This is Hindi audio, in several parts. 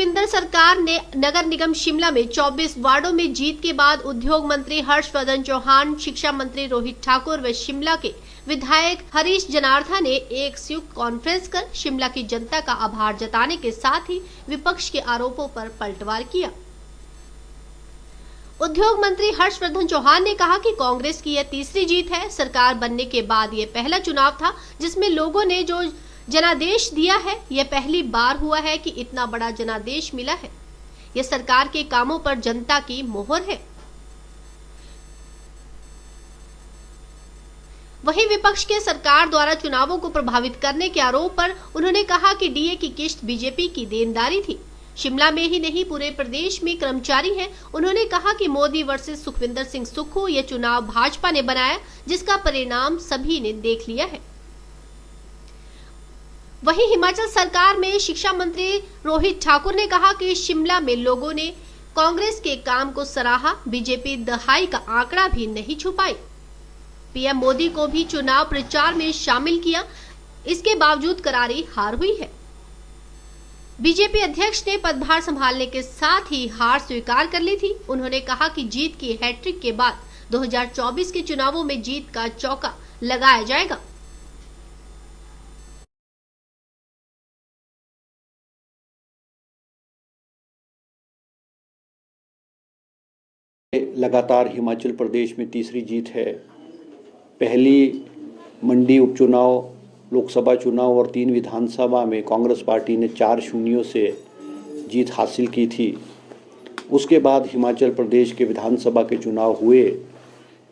सुखविंदर सरकार ने नगर निगम शिमला में 24 वार्डों में जीत के बाद उद्योग मंत्री हर्षवर्धन चौहान, शिक्षा मंत्री रोहित ठाकुर व शिमला के विधायक हरीश जनार्था ने एक संयुक्त कॉन्फ्रेंस कर शिमला की जनता का आभार जताने के साथ ही विपक्ष के आरोपों पर पलटवार किया। उद्योग मंत्री हर्षवर्धन चौहान ने कहा कि कांग्रेस की यह तीसरी जीत है। सरकार बनने के बाद ये पहला चुनाव था जिसमें लोगों ने जो जनादेश दिया है। यह पहली बार हुआ है कि इतना बड़ा जनादेश मिला है। यह सरकार के कामों पर जनता की मोहर है। वहीं विपक्ष के सरकार द्वारा चुनावों को प्रभावित करने के आरोप पर उन्होंने कहा कि डीए की किश्त बीजेपी की देनदारी थी। शिमला में ही नहीं पूरे प्रदेश में कर्मचारी हैं। उन्होंने कहा कि मोदी वर्सेस सुखविंदर सिंह सुक्खू ये चुनाव भाजपा ने बनाया, जिसका परिणाम सभी ने देख लिया है। वहीं हिमाचल सरकार में शिक्षा मंत्री रोहित ठाकुर ने कहा कि शिमला में लोगों ने कांग्रेस के काम को सराहा। बीजेपी दहाई का आंकड़ा भी नहीं छुपाई। पीएम मोदी को भी चुनाव प्रचार में शामिल किया, इसके बावजूद करारी हार हुई है। बीजेपी अध्यक्ष ने पदभार संभालने के साथ ही हार स्वीकार कर ली थी। उन्होंने कहा कि जीत की हैट्रिक के बाद 2024 के चुनावों में जीत का चौका लगाया जाएगा। लगातार हिमाचल प्रदेश में तीसरी जीत है। पहली मंडी उपचुनाव, लोकसभा चुनाव और 3 विधानसभा में कांग्रेस पार्टी ने 4-0 से जीत हासिल की थी। उसके बाद हिमाचल प्रदेश के विधानसभा के चुनाव हुए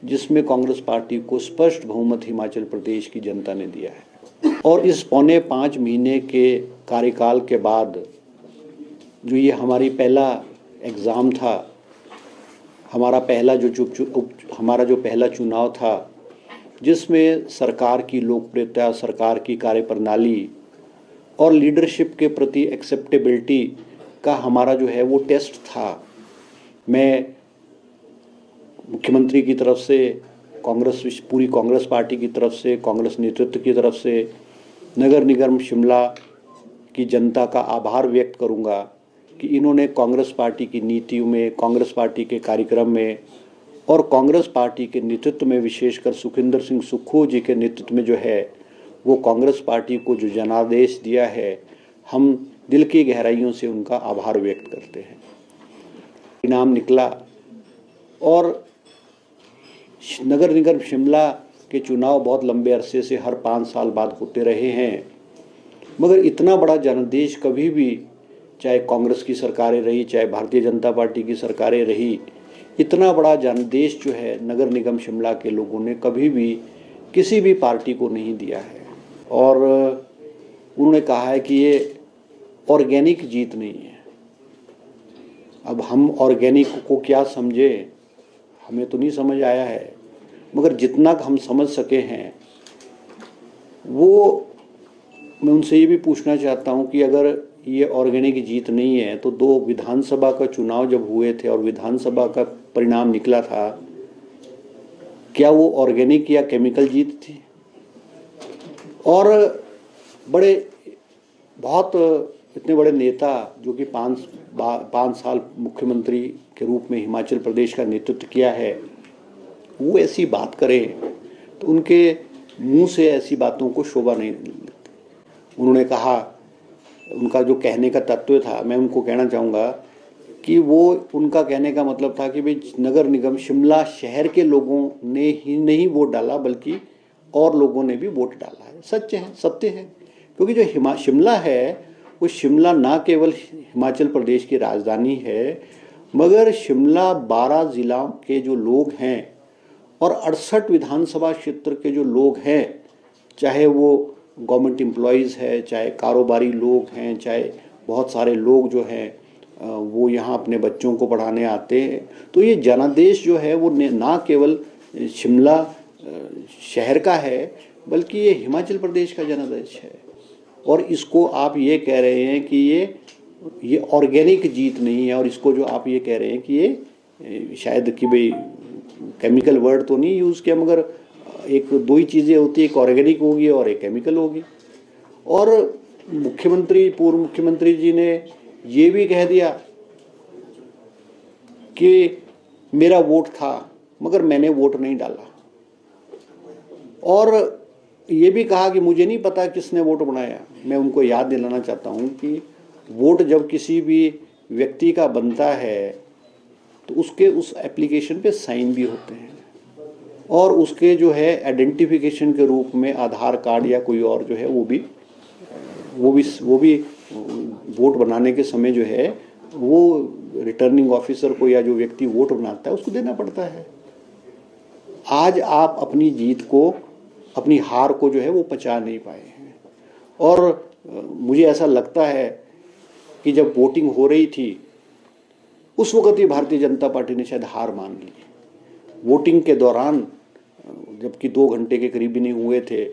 जिसमें कांग्रेस पार्टी को स्पष्ट बहुमत हिमाचल प्रदेश की जनता ने दिया है। और इस पौने 5 महीने के कार्यकाल के बाद जो ये हमारी पहला एग्ज़ाम था, हमारा जो पहला चुनाव था जिसमें सरकार की लोकप्रियता, सरकार की कार्यप्रणाली और लीडरशिप के प्रति एक्सेप्टेबिलिटी का हमारा जो है वो टेस्ट था। मैं मुख्यमंत्री की तरफ से, पूरी कांग्रेस पार्टी की तरफ से, कांग्रेस नेतृत्व की तरफ से नगर निगम शिमला की जनता का आभार व्यक्त करूंगा कि इन्होंने कांग्रेस पार्टी की नीतियों में, कांग्रेस पार्टी के कार्यक्रम में और कांग्रेस पार्टी के नेतृत्व में, विशेषकर सुखविंदर सिंह सुक्खू जी के नेतृत्व में जो है वो कांग्रेस पार्टी को जो जनादेश दिया है, हम दिल की गहराइयों से उनका आभार व्यक्त करते हैं। इनाम निकला और नगर निगम शिमला के चुनाव बहुत लंबे अरसे से हर 5 साल बाद होते रहे हैं, मगर इतना बड़ा जनादेश कभी भी, चाहे कांग्रेस की सरकारें रही, चाहे भारतीय जनता पार्टी की सरकारें रही, इतना बड़ा जनादेश जो है नगर निगम शिमला के लोगों ने कभी भी किसी भी पार्टी को नहीं दिया है। और उन्होंने कहा है कि ये ऑर्गेनिक जीत नहीं है। अब हम ऑर्गेनिक को क्या समझे, हमें तो नहीं समझ आया है, मगर जितना हम समझ सके हैं वो मैं उनसे ये भी पूछना चाहता हूँ कि अगर ये ऑर्गेनिक जीत नहीं है तो 2 विधानसभा का चुनाव जब हुए थे और विधानसभा का परिणाम निकला था, क्या वो ऑर्गेनिक या केमिकल जीत थी? और बहुत इतने बड़े नेता जो कि 5 साल मुख्यमंत्री के रूप में हिमाचल प्रदेश का नेतृत्व किया है, वो ऐसी बात करें तो उनके मुंह से ऐसी बातों को शोभा नहीं मिलती। उन्होंने कहा, उनका जो कहने का तत्व था, मैं उनको कहना चाहूँगा कि वो उनका कहने का मतलब था कि भाई नगर निगम शिमला शहर के लोगों ने ही नहीं वोट डाला बल्कि और लोगों ने भी वोट डाला है। सत्य है, क्योंकि जो शिमला है वो शिमला ना केवल हिमाचल प्रदेश की राजधानी है, मगर शिमला 12 जिला के जो लोग हैं और 68 विधानसभा क्षेत्र के जो लोग हैं, चाहे वो गवर्नमेंट एम्प्लॉयज़ है, चाहे कारोबारी लोग हैं, चाहे बहुत सारे लोग जो हैं वो यहाँ अपने बच्चों को पढ़ाने आते हैं, तो ये जनादेश जो है वो ना केवल शिमला शहर का है बल्कि ये हिमाचल प्रदेश का जनादेश है। और इसको आप ये कह रहे हैं कि ये ऑर्गेनिक जीत नहीं है, और इसको जो आप ये कह रहे हैं कि ये शायद कि भाई केमिकल वर्ड तो नहीं यूज़ किया, मगर एक 2 ही चीज़ें होती है, एक ऑर्गेनिक होगी और एक केमिकल होगी। और पूर्व मुख्यमंत्री जी ने ये भी कह दिया कि मेरा वोट था मगर मैंने वोट नहीं डाला, और ये भी कहा कि मुझे नहीं पता किसने वोट बनाया। मैं उनको याद दिलाना चाहता हूँ कि वोट जब किसी भी व्यक्ति का बनता है तो उसके उस एप्लीकेशन पे साइन भी होते हैं, और उसके जो है आइडेंटिफिकेशन के रूप में आधार कार्ड या कोई और जो है वो भी वोट बनाने के समय जो है वो रिटर्निंग ऑफिसर को या जो व्यक्ति वोट बनाता है उसको देना पड़ता है। आज आप अपनी जीत को, अपनी हार को जो है वो पचा नहीं पाए हैं, और मुझे ऐसा लगता है कि जब वोटिंग हो रही थी उस वक्त ही भारतीय जनता पार्टी ने शायद हार मान ली। वोटिंग के दौरान जबकि 2 घंटे के करीब भी नहीं हुए थे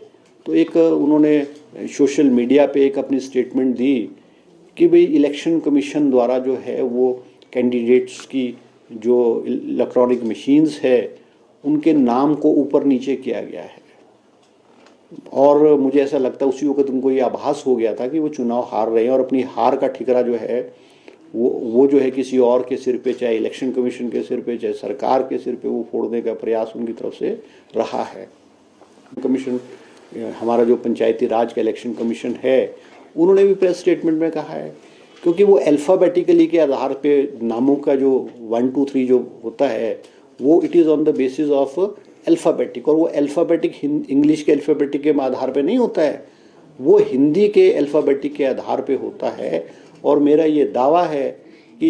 तो एक उन्होंने सोशल मीडिया पे एक अपनी स्टेटमेंट दी कि भाई इलेक्शन कमीशन द्वारा जो है वो कैंडिडेट्स की जो इलेक्ट्रॉनिक मशीन्स है उनके नाम को ऊपर नीचे किया गया है, और मुझे ऐसा लगता है उसी वक्त उनको ये आभास हो गया था कि वो चुनाव हार रहे हैं, और अपनी हार का ठिकरा जो है वो जो है किसी और के सिर पे, चाहे इलेक्शन कमीशन के सिर पे, चाहे सरकार के सिर पे वो फोड़ने का प्रयास उनकी तरफ से रहा है। कमीशन, हमारा जो पंचायती राज का इलेक्शन कमीशन है, उन्होंने भी प्रेस स्टेटमेंट में कहा है, क्योंकि वो अल्फ़ाबेटिकली के आधार पे नामों का जो 1 2 3 जो होता है वो it is on the basis of alphabetic, और वो अल्फ़ाबेटिक इंग्लिश के अल्फ़ाबेटिक के आधार पे नहीं होता है, वो हिंदी के अल्फ़ाबेटिक के आधार पे होता है। और मेरा ये दावा है कि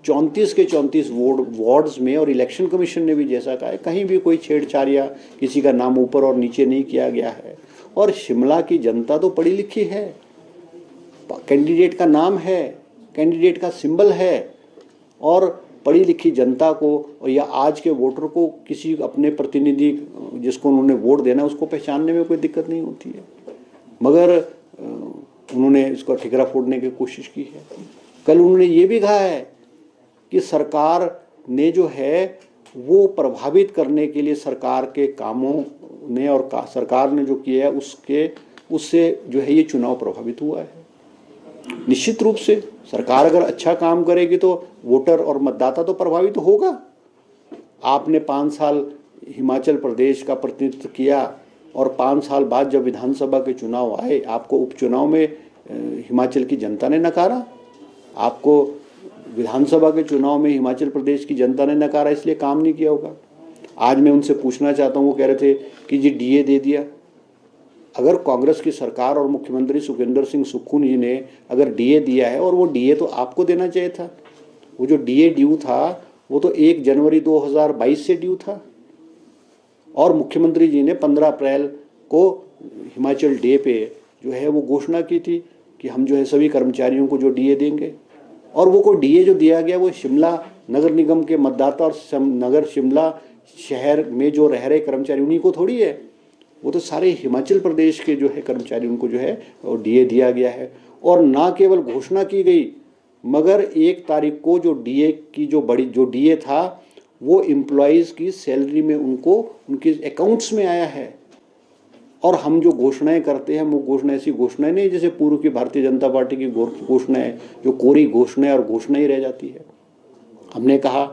34 के 34 वार्ड्स में, और इलेक्शन कमीशन ने भी जैसा कहा है, कहीं भी कोई छेड़छाड़ या किसी का नाम ऊपर और नीचे नहीं किया गया है। और शिमला की जनता तो पढ़ी लिखी है, कैंडिडेट का नाम है, कैंडिडेट का सिंबल है, और पढ़ी लिखी जनता को या आज के वोटर को किसी अपने प्रतिनिधि जिसको उन्होंने वोट देना उसको पहचानने में कोई दिक्कत नहीं होती है, मगर उन्होंने इसको ठिकरा फोड़ने की कोशिश की है। कल उन्होंने ये भी कहा है कि सरकार ने जो है वो प्रभावित करने के लिए सरकार के कामों ने और सरकार ने जो किया है उससे जो है ये चुनाव प्रभावित हुआ है। निश्चित रूप से सरकार अगर अच्छा काम करेगी तो वोटर और मतदाता तो प्रभावित होगा। आपने 5 साल हिमाचल प्रदेश का प्रतिनिधित्व किया, और 5 साल बाद जब विधानसभा के चुनाव आए आपको उपचुनाव में हिमाचल की जनता ने नकारा, आपको विधानसभा के चुनाव में हिमाचल प्रदेश की जनता ने नकारा, इसलिए काम नहीं किया होगा। आज मैं उनसे पूछना चाहता हूँ, वो कह रहे थे कि जी डीए दे दिया। अगर कांग्रेस की सरकार और मुख्यमंत्री सुखविंदर सिंह सुक्खू जी ने अगर डीए दिया है, और वो डीए तो आपको देना चाहिए था, वो जो डीए ड्यू था वो तो 1 जनवरी 2022 से ड्यू था, और मुख्यमंत्री जी ने 15 अप्रैल को हिमाचल डे पे जो है वो घोषणा की थी कि हम जो है सभी कर्मचारियों को जो डीए देंगे, और वो को डीए जो दिया गया वो शिमला नगर निगम के मतदाता और नगर शिमला शहर में जो रह रहे कर्मचारी उन्हीं को थोड़ी है, वो तो सारे हिमाचल प्रदेश के जो है कर्मचारी उनको जो है डीए दिया गया है। और ना केवल घोषणा की गई मगर 1 तारीख को जो डीए की जो डीए था वो एम्प्लॉयज़ की सैलरी में उनको उनके अकाउंट्स में आया है। और हम जो घोषणाएं करते हैं वो घोषणा ऐसी घोषणाएं नहीं जैसे पूर्व की भारतीय जनता पार्टी की घोषणाएं जो कोरी घोषणाएं और घोषणा ही रह जाती है। हमने कहा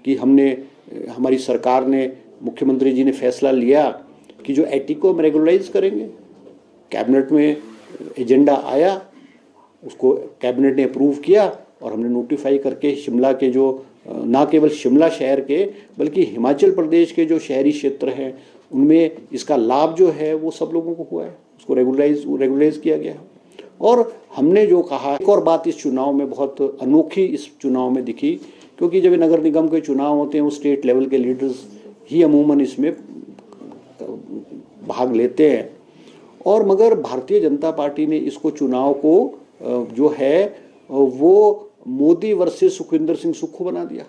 कि हमारी सरकार ने, मुख्यमंत्री जी ने फैसला लिया कि जो एटी को हम रेगुलराइज करेंगे। कैबिनेट में एजेंडा आया, उसको कैबिनेट ने अप्रूव किया और हमने नोटिफाई करके शिमला के जो ना केवल शिमला शहर के बल्कि हिमाचल प्रदेश के जो शहरी क्षेत्र हैं उनमें इसका लाभ जो है वो सब लोगों को हुआ है, उसको रेगुलराइज किया गया है। और हमने जो कहा, एक और बात इस चुनाव में बहुत अनोखी इस चुनाव में दिखी, क्योंकि जब नगर निगम के चुनाव होते हैं वो स्टेट लेवल के लीडर्स ही अमूमन इसमें भाग लेते हैं, और मगर भारतीय जनता पार्टी ने इसको चुनाव को जो है वो मोदी वर्सेस सुखविंदर सिंह सुक्खू बना दिया,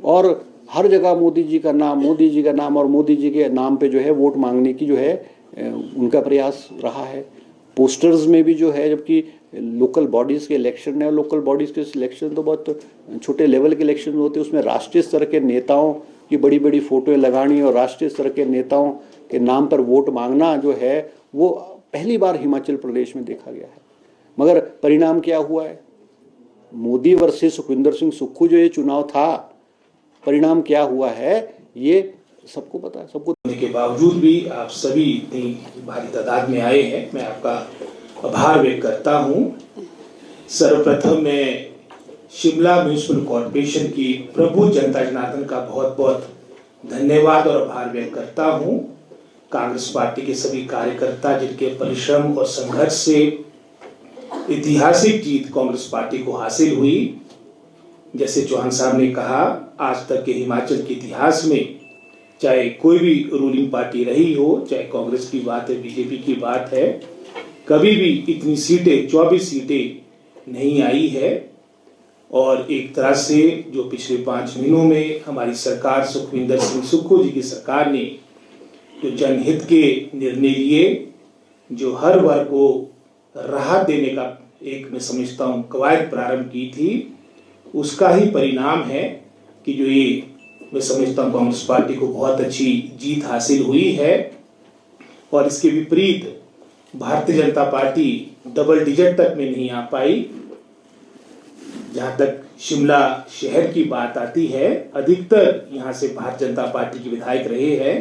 और हर जगह मोदी जी का नाम और मोदी जी के नाम पे जो है वोट मांगने की जो है उनका प्रयास रहा है। पोस्टर्स में भी जो है, जबकि लोकल बॉडीज़ के इलेक्शन है, और लोकल बॉडीज़ के इलेक्शन तो बहुत छोटे लेवल के इलेक्शन होते हैं, उसमें राष्ट्रीय स्तर के नेताओं की बड़ी बड़ी फोटोएं लगानी और राष्ट्रीय स्तर के नेताओं के नाम पर वोट मांगना जो है वो पहली बार हिमाचल प्रदेश में देखा गया है। मगर परिणाम क्या हुआ है? मोदी वर्सेस सुखविंदर सिंह सुक्खू जो ये चुनाव था, परिणाम क्या हुआ है ये सबको पता है, सबको। के बावजूद भी आप सभी इतनी भारी तादाद में आए हैं, मैं आपका आभार व्यक्त करता हूं। सर्वप्रथम मैं शिमला म्यूनिसिपल कॉर्पोरेशन की प्रभु जनता जनार्दन का बहुत बहुत धन्यवाद और आभार व्यक्त करता हूं। कांग्रेस पार्टी के सभी कार्यकर्ता जिनके परिश्रम और संघर्ष से ऐतिहासिक जीत कांग्रेस पार्टी को हासिल हुई। जैसे चौहान साहब ने कहा, आज तक के हिमाचल के इतिहास में चाहे कोई भी रूलिंग पार्टी रही हो, चाहे कांग्रेस की बात है, बीजेपी की बात है, कभी भी इतनी सीटें 24 सीटें नहीं आई है। और एक तरह से जो पिछले 5 महीनों में हमारी सरकार, सुखविंदर सिंह सुक्खू जी की सरकार ने जो जनहित के निर्णय लिए, जो हर वर्ग को राहत देने का एक मैं समझता हूँ कवायद प्रारंभ की थी, उसका ही परिणाम है कि जो ये मैं समझता हूँ कांग्रेस पार्टी को बहुत अच्छी जीत हासिल हुई है। और इसके विपरीत Bharatiya Janata party double digit तक में नहीं आ पाई। जहां तक शिमला शहर की बात आती है, अधिकतर यहाँ से भारतीय जनता पार्टी के विधायक रहे हैं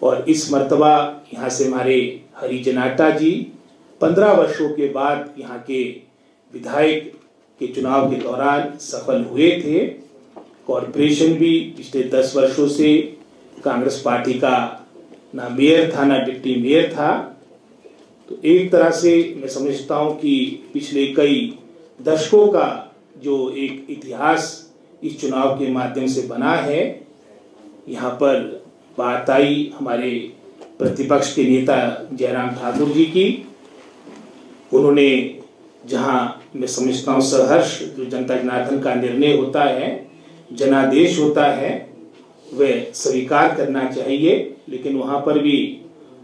और इस मर्तबा यहाँ से हमारे हरी जनाटा जी 15 वर्षों के बाद यहाँ के विधायक के चुनाव के दौरान सफल हुए थे। कॉर्पोरेशन भी पिछले 10 वर्षों से कांग्रेस पार्टी का ना मेयर था ना डिप्टी मेयर था। तो एक तरह से मैं समझता हूँ कि पिछले कई दशकों का जो एक इतिहास इस चुनाव के माध्यम से बना है। यहाँ पर बात आई हमारे प्रतिपक्ष के नेता जयराम ठाकुर जी की। उन्होंने जहाँ मैं समझता हूँ सहर्ष जो जनता जनार्दन का निर्णय होता है, जनादेश होता है, वह स्वीकार करना चाहिए। लेकिन वहाँ पर भी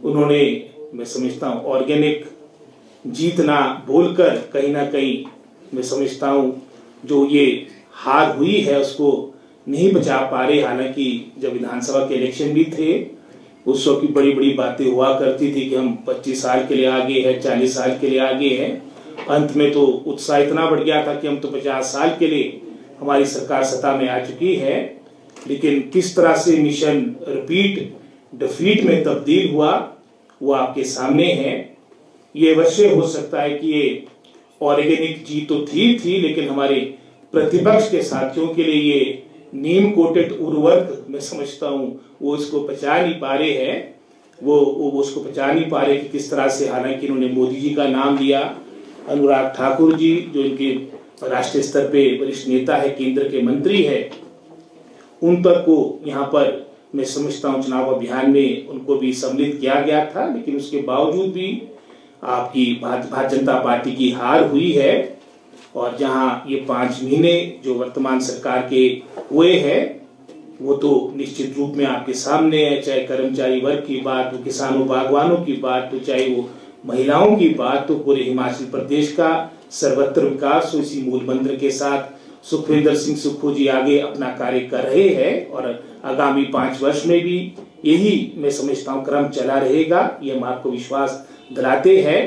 उन्होंने मैं समझता हूँ ऑर्गेनिक जीतना बोलकर कहीं ना कहीं मैं समझता हूँ जो ये हार हुई है उसको नहीं बचा पा रहे। हालांकि जब विधानसभा के इलेक्शन भी थे उस वक्त की बड़ी बड़ी बातें हुआ करती थी कि हम 25 साल के लिए आगे हैं, 40 साल के लिए आगे हैं। अंत में तो उत्साह इतना बढ़ गया था कि हम तो 50 साल के लिए हमारी सरकार सत्ता में आ चुकी है। लेकिन किस तरह से मिशन रिपीट डिफीट में तब्दील हुआ वो आपके सामने है। ये अवश्य हो सकता है कि ये ऑर्गेनिक जीत तो थी लेकिन हमारे प्रतिपक्ष के साथियों के लिए ये नीम कोटेड उर्वरक मैं समझता हूँ वो इसको पचा नहीं पा रहे हैं। वो उसको पचा नहीं पा रहे कि किस तरह से, हालांकि इन्होंने मोदी जी का नाम लिया, अनुराग ठाकुर जी जो इनके राष्ट्रीय स्तर पे वरिष्ठ नेता है, केंद्र के मंत्री है, उन तक को यहाँ पर मैं समझता हूँ चुनाव अभियान में उनको भी सम्मिलित किया गया था। लेकिन उसके बावजूद भी आपकी भारतीय जनता पार्टी की हार हुई है। और जहां ये 5 महीने जो वर्तमान सरकार के हुए हैं वो तो निश्चित रूप में आपके सामने है। चाहे कर्मचारी वर्ग की बात हो, किसानों बागवानों की बात हो, चाहे वो महिलाओं की बात हो, पूरे हिमाचल प्रदेश का सर्वत्र विकास हो, इसी मूल मंत्र के साथ सुखविंदर सिंह सुक्खू जी आगे अपना कार्य कर रहे हैं। और आगामी 5 वर्ष में भी यही मैं समझता हूँ क्रम चला रहेगा, ये हम आपको विश्वास दिलाते हैं।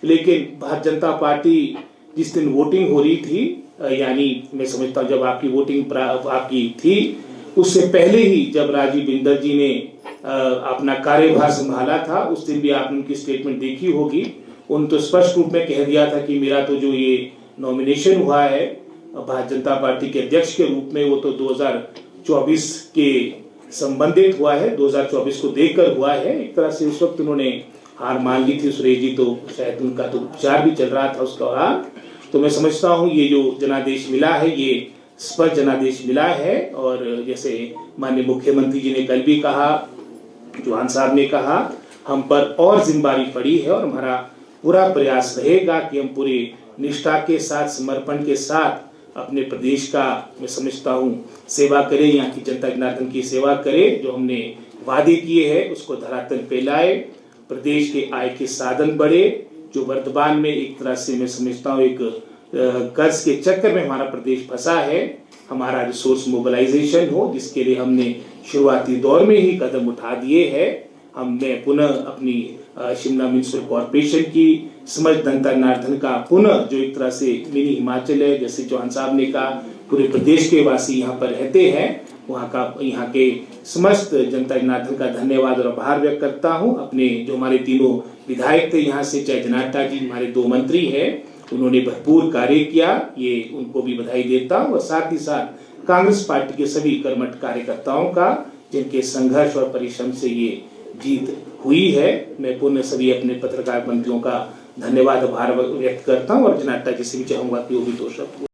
लेकिन भारतीय जनता पार्टी जिस दिन वोटिंग हो रही थी, यानी मैं समझता हूँ जब आपकी वोटिंग आपकी थी, उससे पहले ही जब राजीव बिंदर जी ने अपना कार्यभार संभाला था, उस दिन भी आपने उनकी स्टेटमेंट देखी होगी। उन तो स्पष्ट रूप में कह दिया था कि मेरा तो जो ये नॉमिनेशन हुआ है भारतीय जनता पार्टी के अध्यक्ष के रूप में वो तो 2024 के संबंधित हुआ है, 2024 को देखकर हुआ है। एक तरह से उस वक्त उन्होंने हार मान ली थी। सुरेश जी तो शायद उनका तो उपचार भी चल रहा था उस दौरान। तो मैं समझता हूँ ये जो जनादेश मिला है ये स्पष्ट जनादेश मिला है। और जैसे माननीय मुख्यमंत्री जी ने कल भी कहा, चौहान साहब ने कहा, हम पर और जिम्मेदारी पड़ी है और हमारा पूरा प्रयास रहेगा कि हम पूरी निष्ठा के साथ, समर्पण के साथ अपने प्रदेश का मैं समझता हूँ सेवा करें, यहाँ की जनता जनार्दन की सेवा करें। जो हमने वादे किए हैं उसको धरातल पे लाए, प्रदेश के आय के साधन बढ़े। जो वर्तमान में एक तरह से मैं समझता हूँ एक कर्ज के चक्कर में हमारा प्रदेश फंसा है, हमारा रिसोर्स मोबिलाइजेशन हो, जिसके लिए हमने शुरुआती दौर में ही कदम उठा दिए हैं। मैं पुनः अपनी शिमला म्यूनिसिपल कॉर्पोरेशन की समस्त जनता जनार्दन का पुनः जो एक तरह से मिनी हिमाचल है, जैसे चौहान साहब ने कहा, पूरे प्रदेश के वासी यहाँ पर रहते हैं, यहाँ के समस्त जनता जनार्दन का धन्यवाद और आभार व्यक्त करता हूँ। अपने जो हमारे तीनों विधायक थे यहाँ से, चाहे जनार्दन जी हमारे 2 मंत्री हैं, उन्होंने भरपूर कार्य किया, ये उनको भी बधाई देता हूँ। और साथ ही साथ कांग्रेस पार्टी के सभी कर्मठ कार्यकर्ताओं का, जिनके संघर्ष और परिश्रम से ये जीत हुई है, मैं पुनः सभी अपने पत्रकार बंधुओं का धन्यवाद आभार व्यक्त करता हूँ। और जनार्दन जी से भी चाहूंगा कि वो भी 2 शब्द